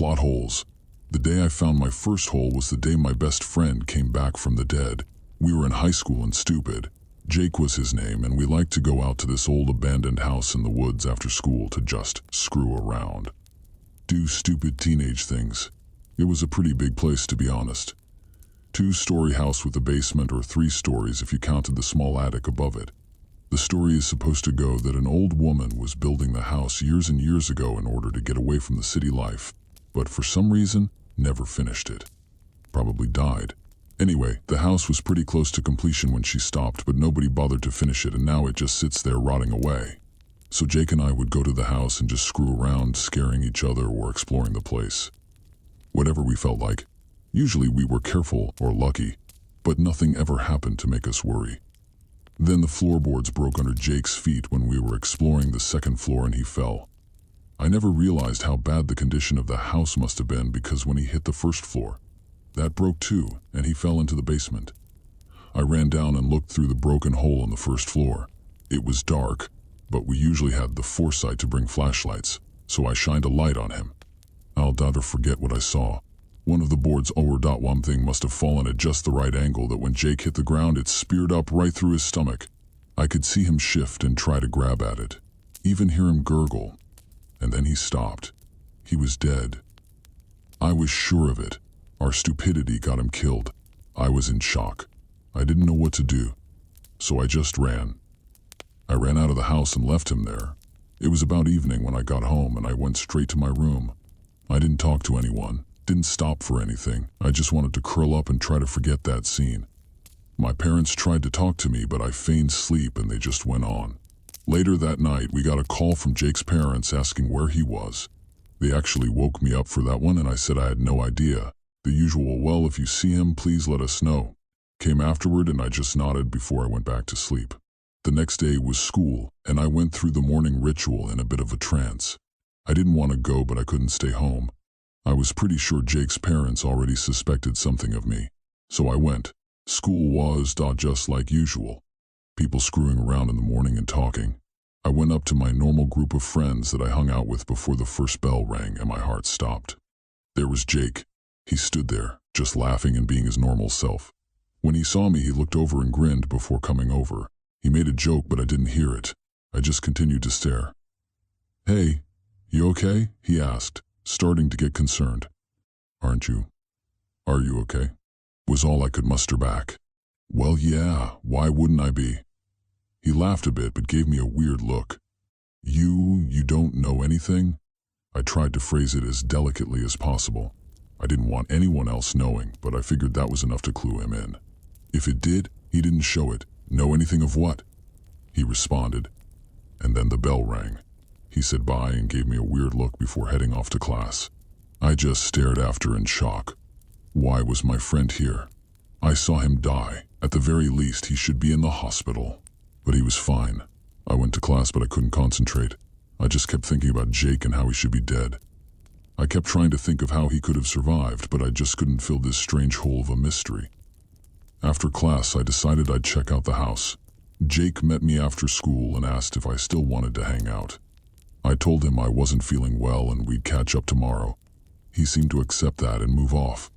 plot holes. The day I found my first hole was the day my best friend came back from the dead. We were in high school and stupid. Jake was his name, and we liked to go out to this old abandoned house in the woods after school to just screw around. Do stupid teenage things. It was a pretty big place, to be honest. 2-story house with a basement, or 3 stories if you counted the small attic above it. The story is supposed to go that an old woman was building the house years and years ago in order to get away from the city life, but for some reason, never finished it. Probably died. Anyway, the house was pretty close to completion when she stopped, but nobody bothered to finish it, and now it just sits there rotting away. So Jake and I would go to the house and just screw around, scaring each other or exploring the place. Whatever we felt like. Usually we were careful or lucky, but nothing ever happened to make us worry. Then the floorboards broke under Jake's feet when we were exploring the second floor and he fell. I never realized how bad the condition of the house must have been, because when he hit the first floor, that broke too, and he fell into the basement. I ran down and looked through the broken hole on the first floor. It was dark, but we usually had the foresight to bring flashlights, so I shined a light on him. I'll never forget what I saw. One of the boards one thing must have fallen at just the right angle that when Jake hit the ground it speared up right through his stomach. I could see him shift and try to grab at it, even hear him gurgle, and then he stopped. He was dead. I was sure of it. Our stupidity got him killed. I was in shock. I didn't know what to do, so I just ran. I ran out of the house and left him there. It was about evening when I got home, and I went straight to my room. I didn't talk to anyone. Didn't stop for anything. I just wanted to curl up and try to forget that scene. My parents tried to talk to me, but I feigned sleep and they just went on. Later that night, we got a call from Jake's parents asking where he was. They actually woke me up for that one, and I said I had no idea. The usual, well, if you see him, please let us know, came afterward, and I just nodded before I went back to sleep. The next day was school, and I went through the morning ritual in a bit of a trance. I didn't want to go, but I couldn't stay home. I was pretty sure Jake's parents already suspected something of me, so I went. School was just like usual. People screwing around in the morning and talking. I went up to my normal group of friends that I hung out with before the first bell rang, and my heart stopped. There was Jake. He stood there, just laughing and being his normal self. When he saw me, he looked over and grinned before coming over. He made a joke, but I didn't hear it. I just continued to stare. "Hey, you okay?" he asked, starting to get concerned. "Aren't you? Are you okay?" was all I could muster back. "Well, yeah, why wouldn't I be?" He laughed a bit but gave me a weird look. You don't know anything?" I tried to phrase it as delicately as possible. I didn't want anyone else knowing, but I figured that was enough to clue him in. If it did, he didn't show it. "Know anything of what?" he responded. And then the bell rang. He said bye and gave me a weird look before heading off to class. I just stared after in shock. Why was my friend here? I saw him die. At the very least, he should be in the hospital. But he was fine. I went to class, but I couldn't concentrate. I just kept thinking about Jake and how he should be dead. I kept trying to think of how he could have survived, but I just couldn't fill this strange hole of a mystery. After class, I decided I'd check out the house. Jake met me after school and asked if I still wanted to hang out. I told him I wasn't feeling well and we'd catch up tomorrow. He seemed to accept that and move off.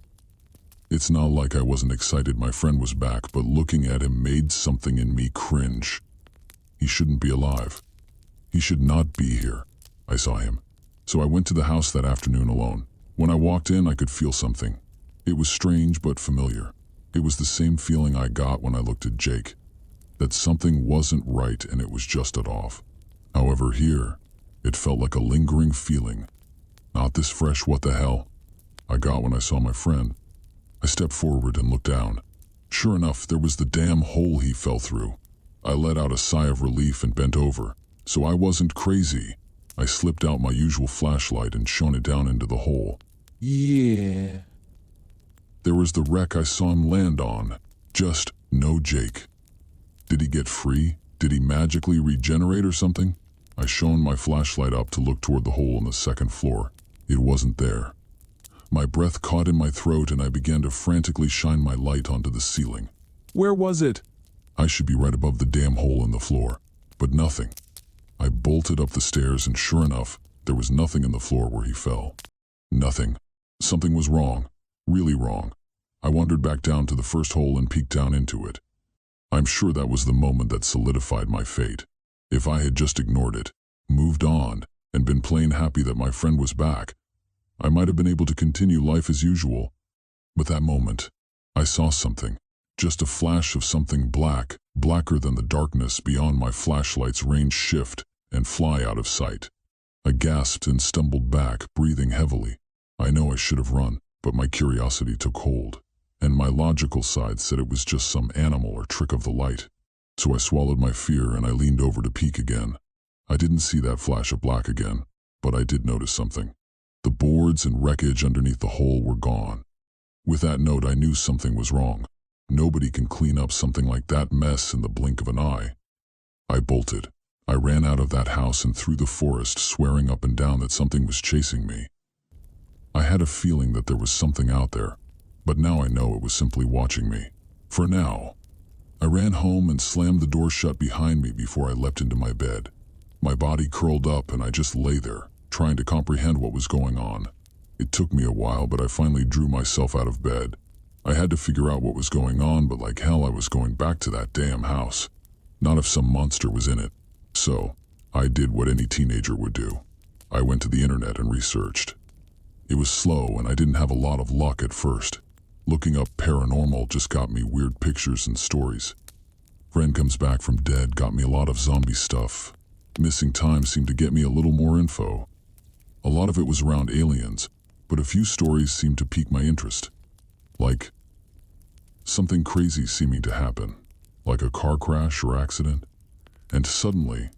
It's not like I wasn't excited my friend was back, but looking at him made something in me cringe. He shouldn't be alive. He should not be here. I saw him. So I went to the house that afternoon alone. When I walked in, I could feel something. It was strange but familiar. It was the same feeling I got when I looked at Jake. That something wasn't right and it was just off. However, here, it felt like a lingering feeling. Not this fresh what the hell I got when I saw my friend. I stepped forward and looked down. Sure enough, there was the damn hole he fell through. I let out a sigh of relief and bent over. So I wasn't crazy. I slipped out my usual flashlight and shone it down into the hole. Yeah. There was the wreck I saw him land on. Just no Jake. Did he get free? Did he magically regenerate or something? I shone my flashlight up to look toward the hole on the second floor. It wasn't there. My breath caught in my throat and I began to frantically shine my light onto the ceiling. Where was it? I should be right above the damn hole in the floor. But nothing. I bolted up the stairs and sure enough, there was nothing in the floor where he fell. Nothing. Something was wrong. Really wrong. I wandered back down to the first hole and peeked down into it. I'm sure that was the moment that solidified my fate. If I had just ignored it, moved on, and been plain happy that my friend was back, I might have been able to continue life as usual. But that moment, I saw something. Just a flash of something black, blacker than the darkness beyond my flashlight's range shift and fly out of sight. I gasped and stumbled back, breathing heavily. I know I should have run, but my curiosity took hold, and my logical side said it was just some animal or trick of the light. So I swallowed my fear and I leaned over to peek again. I didn't see that flash of black again, but I did notice something. The boards and wreckage underneath the hole were gone. With that note, I knew something was wrong. Nobody can clean up something like that mess in the blink of an eye. I bolted. I ran out of that house and through the forest, swearing up and down that something was chasing me. I had a feeling that there was something out there, but now I know it was simply watching me. For now. I ran home and slammed the door shut behind me before I leapt into my bed. My body curled up and I just lay there, trying to comprehend what was going on. It took me a while, but I finally drew myself out of bed. I had to figure out what was going on, but like hell I was going back to that damn house. Not if some monster was in it. So, I did what any teenager would do. I went to the internet and researched. It was slow and I didn't have a lot of luck at first. Looking up paranormal just got me weird pictures and stories. Friend Comes Back from Dead got me a lot of zombie stuff. Missing Time seemed to get me a little more info. A lot of it was around aliens, but a few stories seemed to pique my interest. Like something crazy seeming to happen, like a car crash or accident. And suddenly,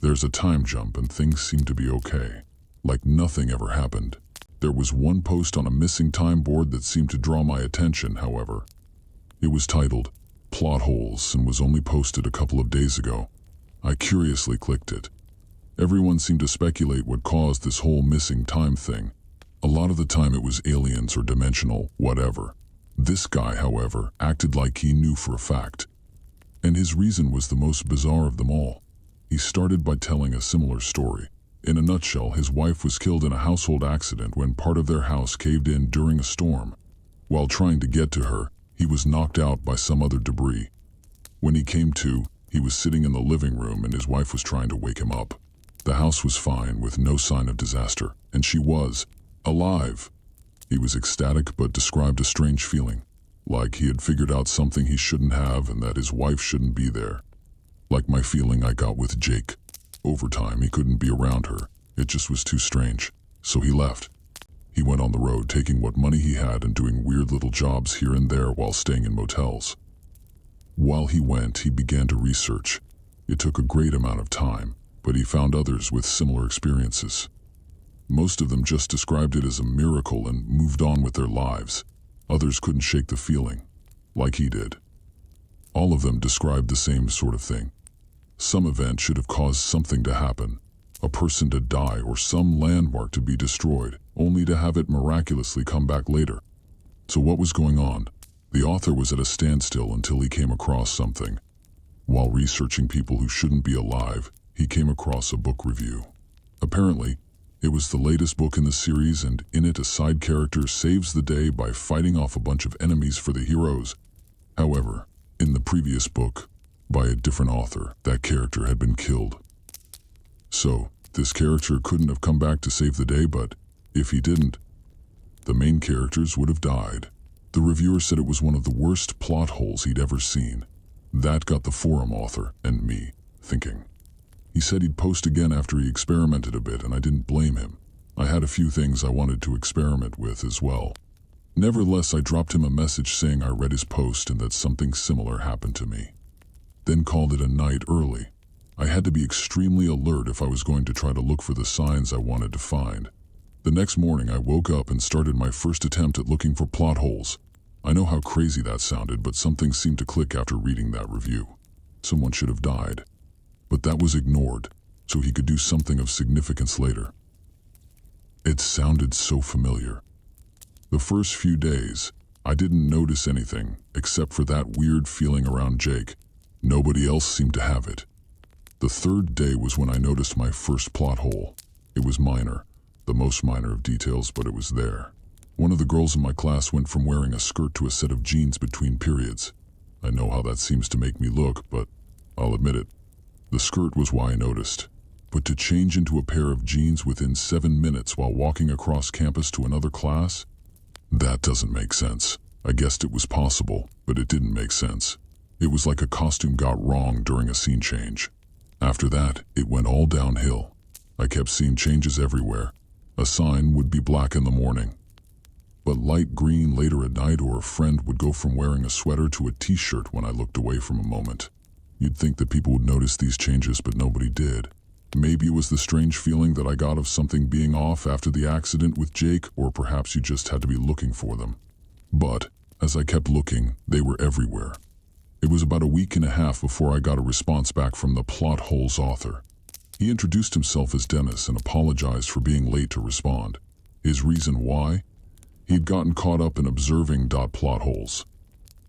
there's a time jump and things seem to be okay, like nothing ever happened. There was one post on a missing time board that seemed to draw my attention, however. It was titled, Plot Holes, and was only posted a couple of days ago. I curiously clicked it. Everyone seemed to speculate what caused this whole missing time thing. A lot of the time it was aliens or dimensional, whatever. This guy, however, acted like he knew for a fact. And his reason was the most bizarre of them all. He started by telling a similar story. In a nutshell, his wife was killed in a household accident when part of their house caved in during a storm. While trying to get to her, he was knocked out by some other debris. When he came to, he was sitting in the living room and his wife was trying to wake him up. The house was fine with no sign of disaster, and she was alive. He was ecstatic but described a strange feeling, like he had figured out something he shouldn't have and that his wife shouldn't be there. Like my feeling I got with Jake. Over time, he couldn't be around her. It just was too strange. So he left. He went on the road, taking what money he had and doing weird little jobs here and there while staying in motels. While he went, he began to research. It took a great amount of time, but he found others with similar experiences. Most of them just described it as a miracle and moved on with their lives. Others couldn't shake the feeling, like he did. All of them described the same sort of thing. Some event should have caused something to happen, a person to die or some landmark to be destroyed, only to have it miraculously come back later. So what was going on? The author was at a standstill until he came across something. While researching people who shouldn't be alive, he came across a book review. Apparently, it was the latest book in the series, and in it a side character saves the day by fighting off a bunch of enemies for the heroes. However, in the previous book, by a different author, that character had been killed. So, this character couldn't have come back to save the day, but if he didn't, the main characters would have died. The reviewer said it was one of the worst plot holes he'd ever seen. That got the forum author, and me, thinking. He said he'd post again after he experimented a bit, and I didn't blame him. I had a few things I wanted to experiment with as well. Nevertheless, I dropped him a message saying I read his post and that something similar happened to me. Then called it a night early. I had to be extremely alert if I was going to try to look for the signs I wanted to find. The next morning I woke up and started my first attempt at looking for plot holes. I know how crazy that sounded, but something seemed to click after reading that review. Someone should have died. But that was ignored, so he could do something of significance later. It sounded so familiar. The first few days, I didn't notice anything except for that weird feeling around Jake. Nobody else seemed to have it. The third day was when I noticed my first plot hole. It was minor. The the most minor of details, but it was there. One of the girls in my class went from wearing a skirt to a set of jeans between periods. I know how that seems to make me look, but I'll admit it. The skirt was why I noticed. But to change into a pair of jeans within 7 minutes while walking across campus to another class? That doesn't make sense. I guessed it was possible, but it didn't make sense. It was like a costume got wrong during a scene change. After that, it went all downhill. I kept seeing changes everywhere. A sign would be black in the morning, but light green later at night, or a friend would go from wearing a sweater to a t-shirt when I looked away from a moment. You'd think that people would notice these changes, but nobody did. Maybe it was the strange feeling that I got of something being off after the accident with Jake, or perhaps you just had to be looking for them. But as I kept looking, they were everywhere. It was about a week and a half before I got a response back from the plot hole's author. He introduced himself as Dennis and apologized for being late to respond. His reason why? He'd gotten caught up in observing plot holes.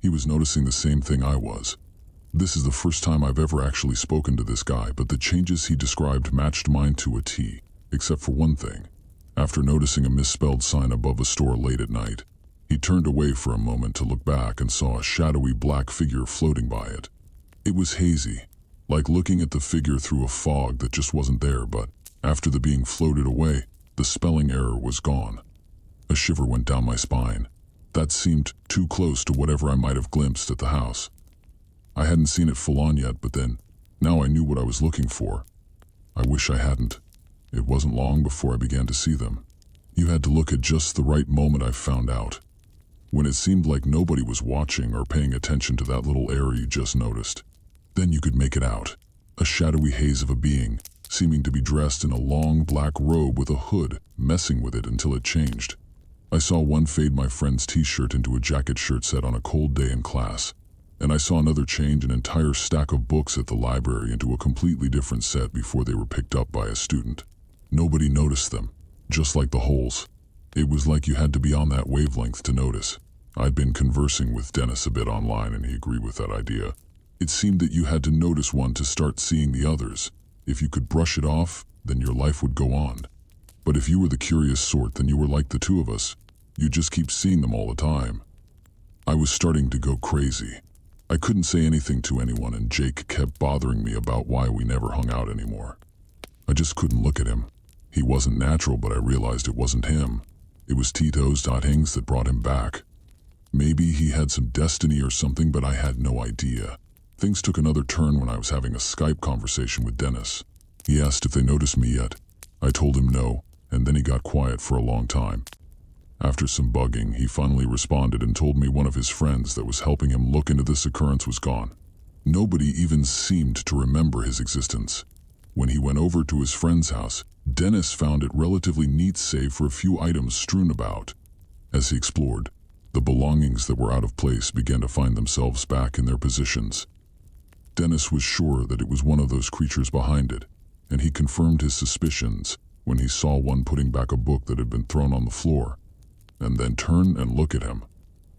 He was noticing the same thing I was. This is the first time I've ever actually spoken to this guy, but the changes he described matched mine to a T, except for one thing. After noticing a misspelled sign above a store late at night, he turned away for a moment to look back and saw a shadowy black figure floating by it. It was hazy, like looking at the figure through a fog that just wasn't there, but after the being floated away, the spelling error was gone. A shiver went down my spine. That seemed too close to whatever I might have glimpsed at the house. I hadn't seen it full on yet, but then, now I knew what I was looking for. I wish I hadn't. It wasn't long before I began to see them. You had to look at just the right moment, I found out. When it seemed like nobody was watching or paying attention to that little error you just noticed. Then you could make it out. A shadowy haze of a being, seeming to be dressed in a long black robe with a hood, messing with it until it changed. I saw one fade my friend's t-shirt into a jacket shirt set on a cold day in class. And I saw another change an entire stack of books at the library into a completely different set before they were picked up by a student. Nobody noticed them, just like the holes. It was like you had to be on that wavelength to notice. I'd been conversing with Dennis a bit online and he agreed with that idea. It seemed that you had to notice one to start seeing the others. If you could brush it off, then your life would go on. But if you were the curious sort, then you were like the two of us. You'd just keep seeing them all the time. I was starting to go crazy. I couldn't say anything to anyone, and Jake kept bothering me about why we never hung out anymore. I just couldn't look at him. He wasn't natural, but I realized it wasn't him. It was Tito's Hings that brought him back. Maybe he had some destiny or something, but I had no idea. Things took another turn when I was having a Skype conversation with Dennis. He asked if they noticed me yet. I told him no, and then he got quiet for a long time. After some bugging, he finally responded and told me one of his friends that was helping him look into this occurrence was gone. Nobody even seemed to remember his existence. When he went over to his friend's house, Dennis found it relatively neat save for a few items strewn about. As he explored, the belongings that were out of place began to find themselves back in their positions. Dennis was sure that it was one of those creatures behind it, and he confirmed his suspicions when he saw one putting back a book that had been thrown on the floor, and then turn and look at him.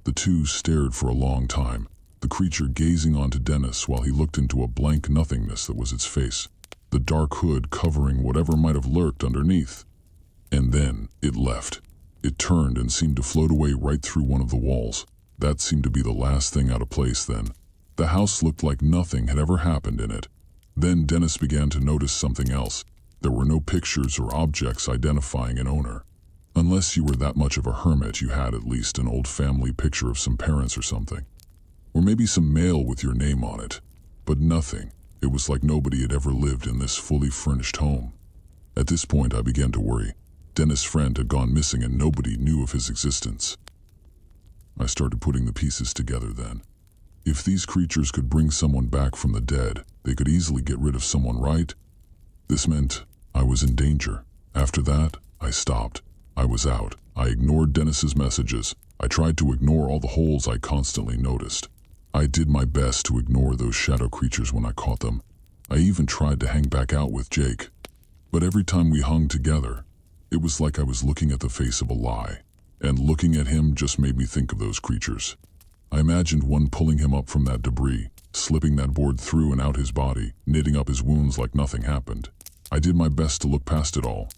The two stared for a long time, the creature gazing onto Dennis while he looked into a blank nothingness that was its face, the dark hood covering whatever might have lurked underneath. And then it left. It turned and seemed to float away right through one of the walls. That seemed to be the last thing out of place then. The house looked like nothing had ever happened in it. Then Dennis began to notice something else. There were no pictures or objects identifying an owner. Unless you were that much of a hermit, you had at least an old family picture of some parents or something. Or maybe some mail with your name on it. But nothing. It was like nobody had ever lived in this fully furnished home. At this point, I began to worry. Dennis' friend had gone missing and nobody knew of his existence. I started putting the pieces together then. If these creatures could bring someone back from the dead, they could easily get rid of someone, right? This meant I was in danger. After that, I stopped. I was out. I ignored Dennis's messages. I tried to ignore all the holes I constantly noticed. I did my best to ignore those shadow creatures when I caught them. I even tried to hang back out with Jake. But every time we hung together, it was like I was looking at the face of a lie. And looking at him just made me think of those creatures. I imagined one pulling him up from that debris, slipping that board through and out his body, knitting up his wounds like nothing happened. I did my best to look past it all.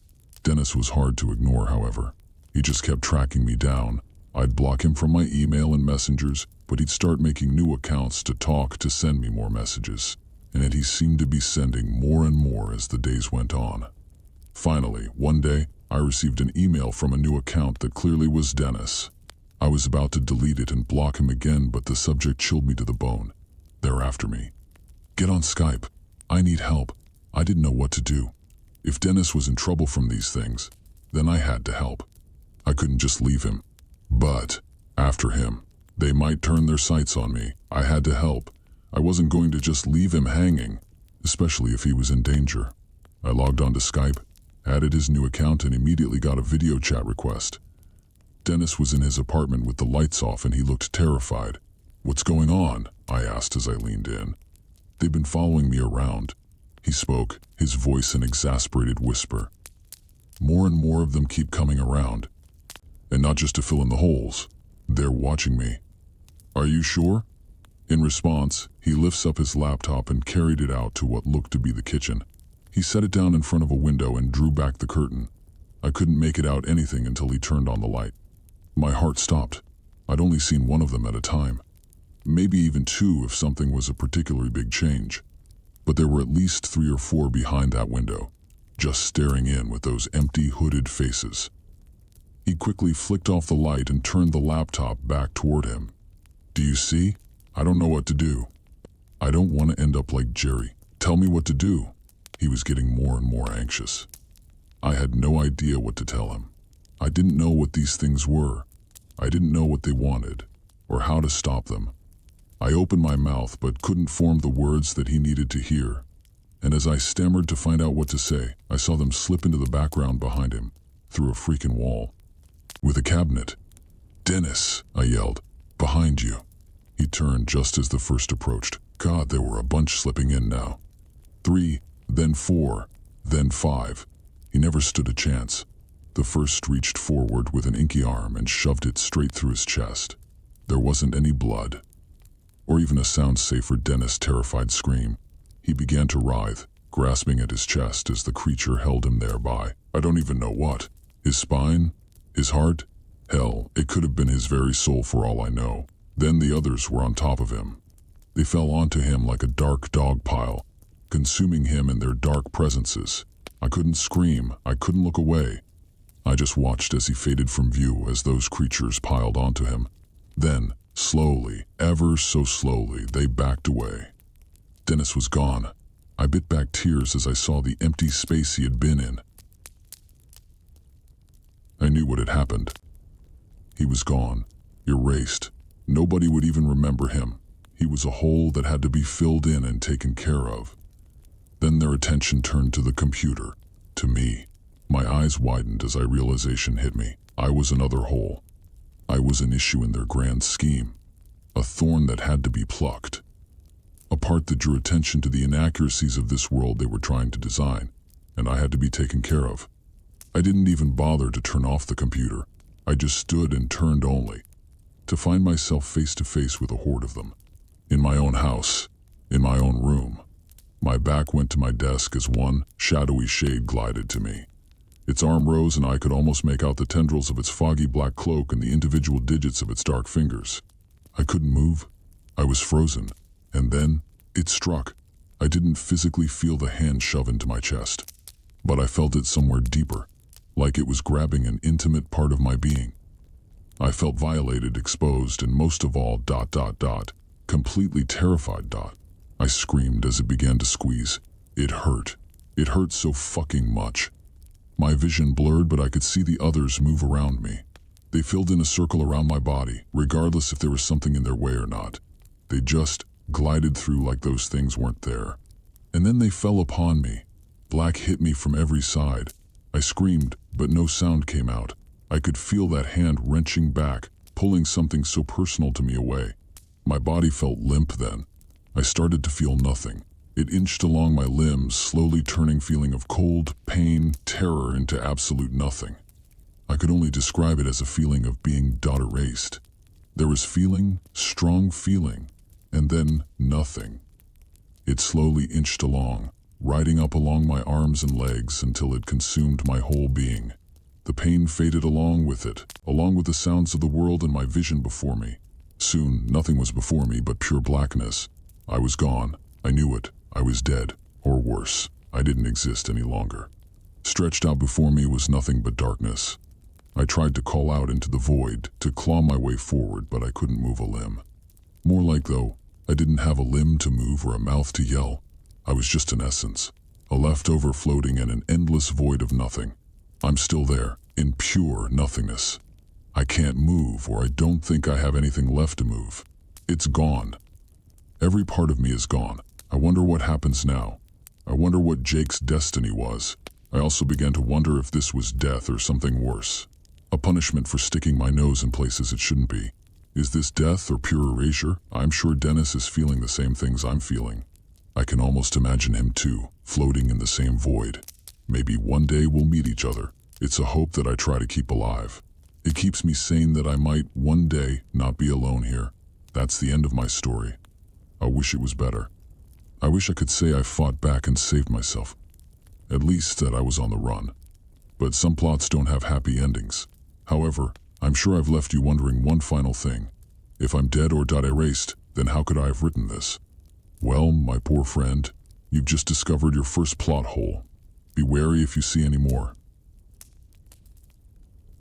Dennis was hard to ignore, however. He just kept tracking me down. I'd block him from my email and messengers, but he'd start making new accounts to talk, to send me more messages. And yet he seemed to be sending more and more as the days went on. Finally, one day, I received an email from a new account that clearly was Dennis. I was about to delete it and block him again, but the subject chilled me to the bone. They're after me. Get on Skype. I need help. I didn't know what to do. If Dennis was in trouble from these things, then I had to help. I couldn't just leave him. But, after him, they might turn their sights on me. I had to help. I wasn't going to just leave him hanging, especially if he was in danger. I logged onto Skype, added his new account, and immediately got a video chat request. Dennis was in his apartment with the lights off, and he looked terrified. "What's going on?" I asked as I leaned in. "They've been following me around," he spoke, his voice an exasperated whisper. "More and more of them keep coming around. And not just to fill in the holes. They're watching me." "Are you sure?" In response, he lifts up his laptop and carried it out to what looked to be the kitchen. He set it down in front of a window and drew back the curtain. I couldn't make it out anything until he turned on the light. My heart stopped. I'd only seen one of them at a time. Maybe even two if something was a particularly big change. But there were at least 3 or 4 behind that window, just staring in with those empty, hooded faces. He quickly flicked off the light and turned the laptop back toward him. "Do you see? I don't know what to do. I don't want to end up like Jerry. Tell me what to do." He was getting more and more anxious. I had no idea what to tell him. I didn't know what these things were. I didn't know what they wanted, or how to stop them. I opened my mouth but couldn't form the words that he needed to hear. And as I stammered to find out what to say, I saw them slip into the background behind him, through a freaking wall. With a cabinet. "Dennis," I yelled, "behind you." He turned just as the first approached. God, there were a bunch slipping in now. 3, then 4, then 5. He never stood a chance. The first reached forward with an inky arm and shoved it straight through his chest. There wasn't any blood, or even a sound save for Dennis' terrified scream. He began to writhe, grasping at his chest as the creature held him there by, I don't even know what. His spine? His heart? Hell, it could have been his very soul for all I know. Then the others were on top of him. They fell onto him like a dark dog pile, consuming him in their dark presences. I couldn't scream, I couldn't look away. I just watched as he faded from view as those creatures piled onto him. Then, slowly, ever so slowly, they backed away. Dennis was gone. I bit back tears as I saw the empty space he had been in. I knew what had happened. He was gone, erased. Nobody would even remember him. He was a hole that had to be filled in and taken care of. Then their attention turned to the computer, to me. My eyes widened as realization hit me. I was another hole. I was an issue in their grand scheme, a thorn that had to be plucked. A part that drew attention to the inaccuracies of this world they were trying to design, and I had to be taken care of. I didn't even bother to turn off the computer. I just stood and turned only, to find myself face to face with a horde of them. In my own house, in my own room. My back went to my desk as one shadowy shade glided to me. Its arm rose and I could almost make out the tendrils of its foggy black cloak and the individual digits of its dark fingers. I couldn't move. I was frozen. And then, it struck. I didn't physically feel the hand shove into my chest, but I felt it somewhere deeper, like it was grabbing an intimate part of my being. I felt violated, exposed, and most of all, ... completely terrified. I screamed as it began to squeeze. It hurt. It hurt so fucking much. My vision blurred, but I could see the others move around me. They filled in a circle around my body, regardless if there was something in their way or not. They just glided through like those things weren't there. And then they fell upon me. Black hit me from every side. I screamed, but no sound came out. I could feel that hand wrenching back, pulling something so personal to me away. My body felt limp then. I started to feel nothing. It inched along my limbs, slowly turning feeling of cold, pain, terror into absolute nothing. I could only describe it as a feeling of being erased. There was feeling, strong feeling, and then nothing. It slowly inched along, riding up along my arms and legs until it consumed my whole being. The pain faded along with it, along with the sounds of the world and my vision before me. Soon, nothing was before me but pure blackness. I was gone. I knew it. I was dead. Or worse, I didn't exist any longer. Stretched out before me was nothing but darkness. I tried to call out into the void, to claw my way forward, but I couldn't move a limb. More like, though, I didn't have a limb to move or a mouth to yell. I was just an essence, a leftover floating in an endless void of nothing. I'm still there, in pure nothingness. I can't move, or I don't think I have anything left to move. It's gone. Every part of me is gone. I wonder what happens now. I wonder what Jake's destiny was. I also began to wonder if this was death or something worse. A punishment for sticking my nose in places it shouldn't be. Is this death or pure erasure? I'm sure Dennis is feeling the same things I'm feeling. I can almost imagine him too, floating in the same void. Maybe one day we'll meet each other. It's a hope that I try to keep alive. It keeps me sane that I might, one day, not be alone here. That's the end of my story. I wish it was better. I wish I could say I fought back and saved myself. At least that I was on the run. But some plots don't have happy endings. However, I'm sure I've left you wondering one final thing. If I'm dead or erased, then how could I have written this? Well, my poor friend, you've just discovered your first plot hole. Be wary if you see any more.